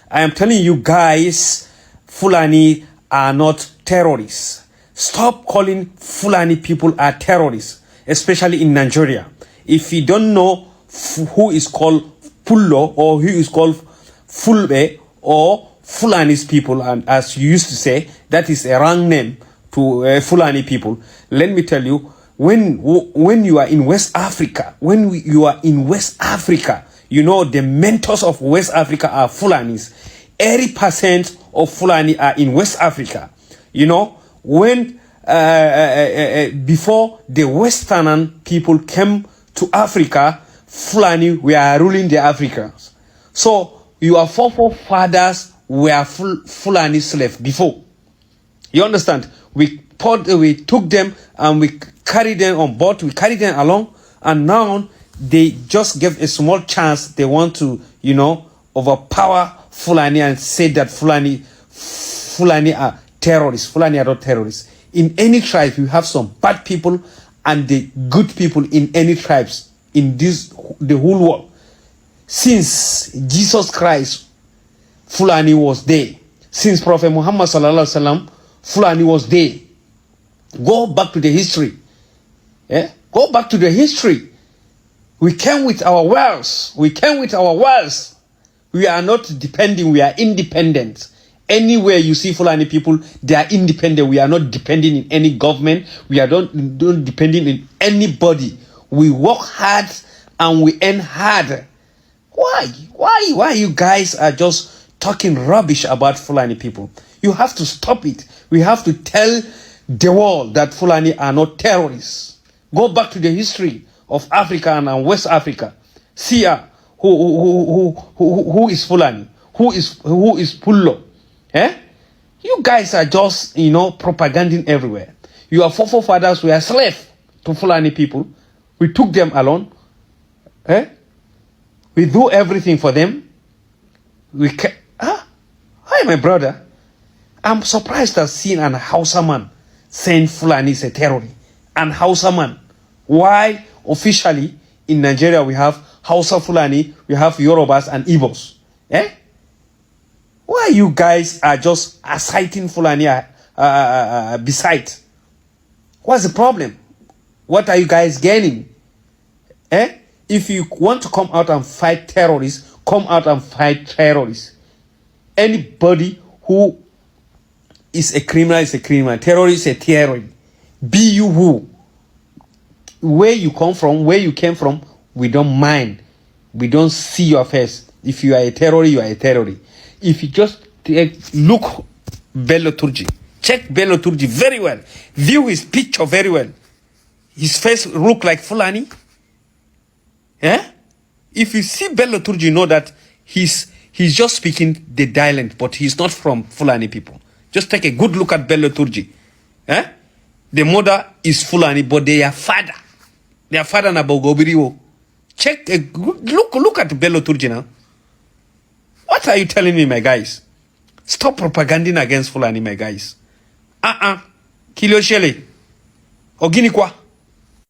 I am telling you guys, Fulani are not terrorists. Stop calling Fulani people are terrorists, especially in Nigeria. If you don't know who is called Pullo or who is called Fulbe or Fulani's people, and as you used to say, that is a wrong name to Fulani people. Let me tell you, when you are in West Africa, you are in West Africa, you know the mentors of West Africa are Fulanis. 80% of Fulani are in West Africa. You know, when before the Western people came to Africa, Fulani were ruling the Africans. So your forefathers were Fulani slaves before. You understand? We took them and we carried them on board. We carried them along, and now they just gave a small chance. They want to, you know, overpower Fulani and say that Fulani are terrorists. Fulani are not terrorists. In any tribe, you have some bad people and the good people in any tribes in the whole world. Since Jesus Christ, Fulani was there. Since Prophet Muhammad sallallahu alaihi wasallam, Fulani was there. Go back to the history. Yeah? Go back to the history. We came with our wells. We came with our wells. We are not depending. We are independent. Anywhere you see Fulani people, they are independent. We are not depending in any government. We are not depending in anybody. We work hard and we earn hard. Why you guys are just talking rubbish about Fulani people? You have to stop it. We have to tell the world that Fulani are not terrorists. Go back to the history of Africa and West Africa. See who is Fulani? Who is Pullo? Eh? You guys are just, you know, propaganding everywhere. Your forefathers were slaves to Fulani people. We took them along. Eh? We do everything for them. Hi, my brother. I'm surprised at seeing an Hausa man saying Fulani is a terrorist. An Hausa man. Why officially in Nigeria we have Hausa Fulani, we have Yorubas and Igbos. Eh? Why you guys are just citing Fulani beside? What's the problem? What are you guys gaining? Eh? If you want to come out and fight terrorists, come out and fight terrorists. Anybody who is a criminal is a criminal. Terrorist is a terrorist. Be you who. Where you come from, where you came from, we don't mind. We don't see your face. If you are a terrorist, you are a terrorist. If you just look Bello Turji, check Bello Turji very well, view his picture very well. His face look like Fulani. Yeah? If you see Bello Turji, you know that he's just speaking the dialect, but he's not from Fulani people. Just take a good look at Bello Turji. Eh? The mother is Fulani, but their father Nabogobiriwo. Check a good look at Bello Turji now. What are you telling me, my guys? Stop propaganding against Fulani, my guys. Kilio Shele. Oginikwa.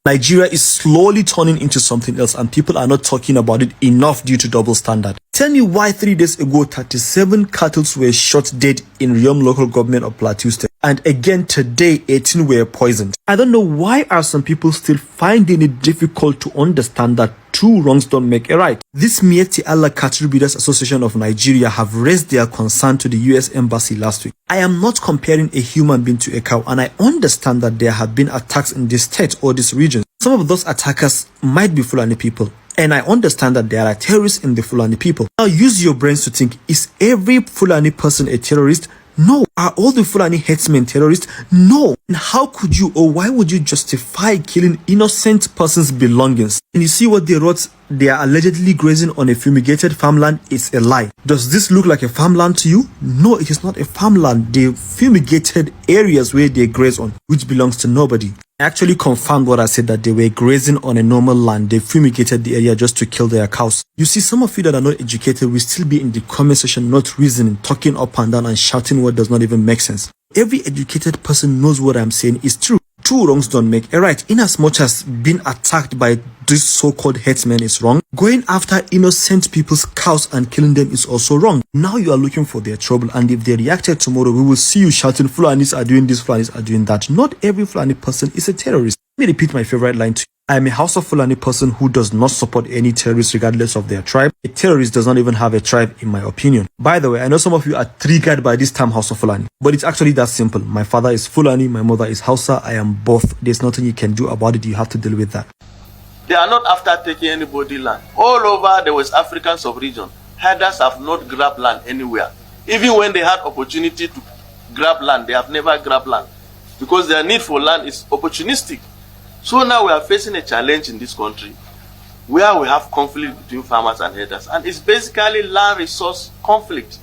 Nigeria is slowly turning into something else, and people are not talking about it enough due to double standard. Tell me why 3 days ago 37 cattle were shot dead in Riom local government of Plateau State, and again today 18 were poisoned. I don't know why are some people still finding it difficult to understand that two wrongs don't make a right. This Mieti Allah Cattle Breeders Association of Nigeria have raised their concern to the US Embassy last week. I am not comparing a human being to a cow, and I understand that there have been attacks in this state or this region. Some of those attackers might be Fulani people, and I understand that there are terrorists in the Fulani people. Now use your brains to think, is every Fulani person a terrorist? No. Are all the Fulani headsmen terrorists? No. And how could you, or why would you justify killing innocent persons' belongings? And you see what they wrote? They are allegedly grazing on a fumigated farmland. It's a lie. Does this look like a farmland to you? No, it is not a farmland. They fumigated areas where they graze on, which belongs to nobody. I actually confirmed what I said, that they were grazing on a normal land. They fumigated the area just to kill their cows. You see, some of you that are not educated will still be in the comment section not reasoning, talking up and down and shouting what does not even make sense. Every educated person knows what I'm saying is true. two wrongs don't make a right. In as much as being attacked by this so-called headsmen is wrong, going after innocent people's cows and killing them is also wrong. Now you are looking for their trouble, and if they reacted tomorrow, we will see you shouting, Fulanis are doing this, Fulanis are doing that. Not every Fulani person is a terrorist. Let me repeat my favorite line to you. I am a House of Fulani person who does not support any terrorists regardless of their tribe. A terrorist does not even have a tribe, in my opinion. By the way, I know some of you are triggered by this term House of Fulani, but it's actually that simple. My father is Fulani, my mother is Hausa. I am both. There's nothing you can do about it. You have to deal with that. They are not after taking anybody's land. All over the West African sub-region, herders have not grabbed land anywhere. Even when they had opportunity to grab land, they have never grabbed land because their need for land is opportunistic. So now we are facing a challenge in this country where we have conflict between farmers and herders, and it's basically land resource conflict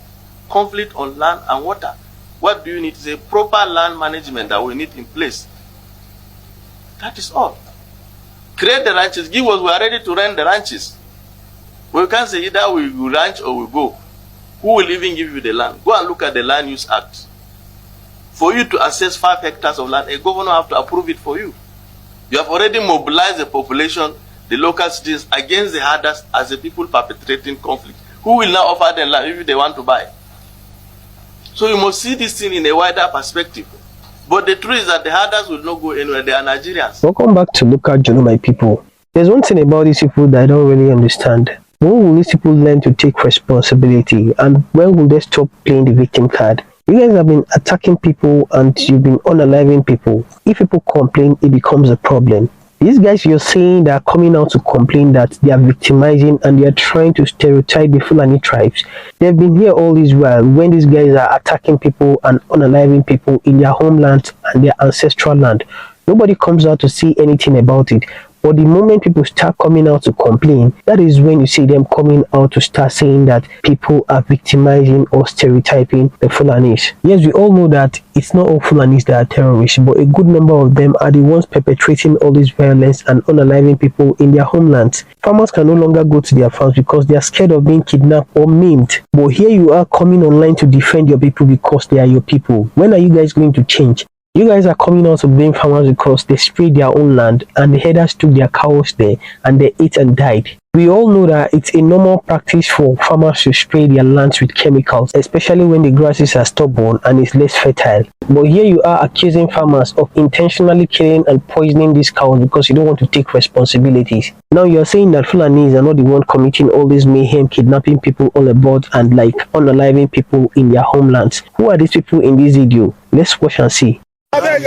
on land and water. What do you need is a proper land management that we need in place. That is all. Create the ranches, give us, we are ready to rent the ranches. We can't say either we will ranch or we go. Who will even give you the land? Go and look at the Land Use Act. For you to access 5 hectares of land, a governor have to approve it for you. You have already mobilized the population, the local citizens, against the herders as the people perpetrating conflict. Who will now offer them land if they want to buy? So you must see this thing in a wider perspective. But the truth is that the herders will not go anywhere. They are Nigerians. Welcome back to Look at Jono, my people. There's one thing about these people that I don't really understand. When will these people learn to take responsibility? And when will they stop playing the victim card? You guys have been attacking people and you've been unaliving people. If people complain, it becomes a problem. These guys you're saying that are coming out to complain that they are victimizing and they are trying to stereotype the Fulani tribes. They've been here all this while when these guys are attacking people and unaliving people in their homeland and their ancestral land. Nobody comes out to say anything about it. But the moment people start coming out to complain, that is when you see them coming out to start saying that people are victimizing or stereotyping the Fulanis. Yes, we all know that it's not all Fulanis that are terrorists, but a good number of them are the ones perpetrating all this violence and unaliving people in their homelands. Farmers can no longer go to their farms because they are scared of being kidnapped or maimed. But here you are coming online to defend your people because they are your people. When are you guys going to change? You guys are coming out to blame farmers because they sprayed their own land and the herders took their cows there and they ate and died. We all know that it's a normal practice for farmers to spray their lands with chemicals, especially when the grasses are stubborn and it's less fertile. But here you are accusing farmers of intentionally killing and poisoning these cows because you don't want to take responsibilities. Now you're saying that Fulanis are not the one committing all this mayhem, kidnapping people all about and like unaliving people in their homelands. Who are these people in this video? Let's watch and see. I beg.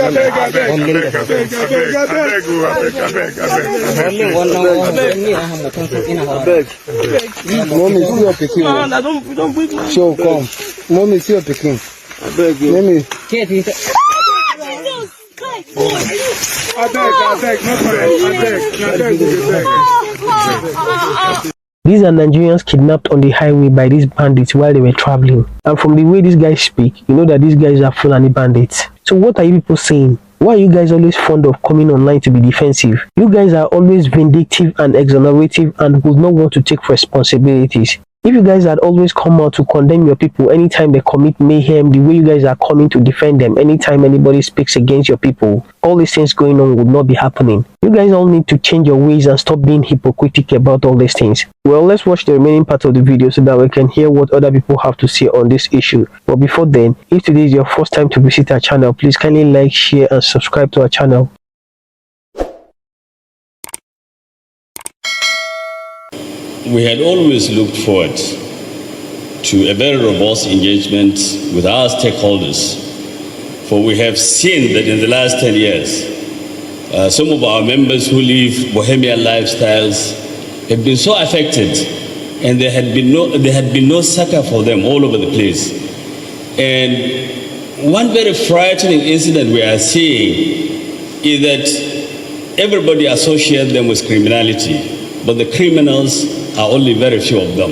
Mommy, see your pikin. Show come. Mommy, see your pikin. I beg you. Mommy. I beg. These are Nigerians kidnapped on the highway by these bandits while they were traveling. And from the way these guys speak, you know that these guys are Fulani bandits. So what are you people saying? Why are you guys always fond of coming online to be defensive? You guys are always vindictive and exonerative and would not want to take responsibilities. If you guys had always come out to condemn your people anytime they commit mayhem, the way you guys are coming to defend them anytime anybody speaks against your people, all these things going on would not be happening. You guys all need to change your ways and stop being hypocritical about all these things. Well, let's watch the remaining part of the video so that we can hear what other people have to say on this issue. But before then, if today is your first time to visit our channel, please kindly like, share and subscribe to our channel. We had always looked forward to a very robust engagement with our stakeholders, for we have seen that in the last 10 years, some of our members who live bohemian lifestyles have been so affected, and there had been no succor for them all over the place. And one very frightening incident we are seeing is that everybody associates them with criminality, but the criminals are only very few of them.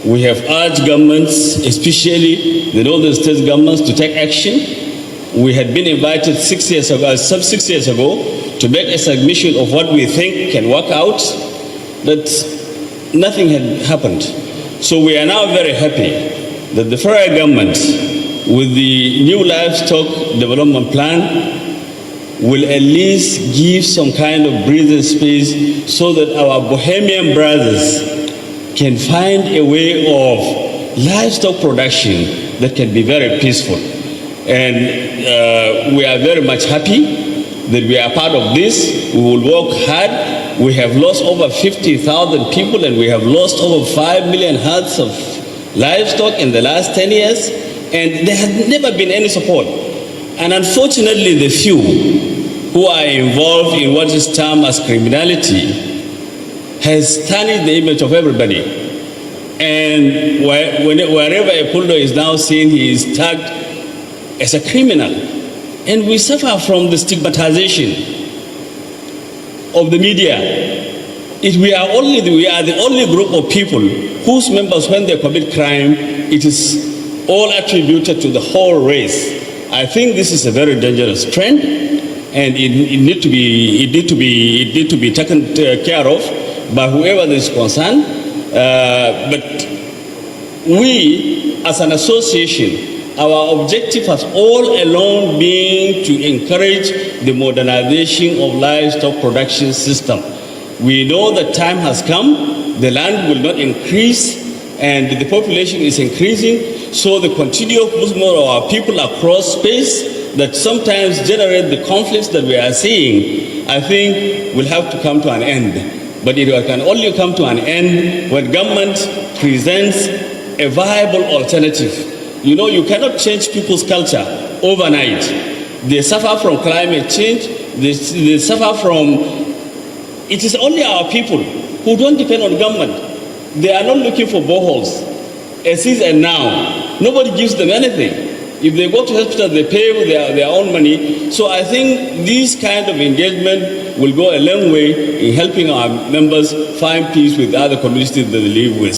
We have urged governments, especially the northern state governments, to take action. We had been invited 6 years ago to make a submission of what we think can work out, but nothing had happened. So we are now very happy that the federal government, with the new livestock development plan, will at least give some kind of breathing space so that our Bohemian brothers can find a way of livestock production that can be very peaceful. And we are very much happy that we are part of this. We will work hard. We have lost over 50,000 people and we have lost over 5 million herds of livestock in the last 10 years, and there has never been any support. And unfortunately, the few who are involved in what is termed as criminality has tarnished the image of everybody. And wherever a Puldo is now seen, he is tagged as a criminal. And we suffer from the stigmatization of the media. We are the only group of people whose members, when they commit crime, it is all attributed to the whole race. I think this is a very dangerous trend, and it need to be taken care of by whoever is concerned. But we, as an association, our objective has all along been to encourage the modernization of livestock production system. We know that time has come, the land will not increase, and the population is increasing, so the continuous movement of our people across space that sometimes generate the conflicts that we are seeing, I think will have to come to an end. But it can only come to an end when government presents a viable alternative. You know, you cannot change people's culture overnight. They suffer from climate change, they suffer from... It is only our people who don't depend on government. They are not looking for boreholes. As is and now, nobody gives them anything. If they go to hospital, they pay with their own money. So I think this kind of engagement will go a long way in helping our members find peace with other communities that they live with.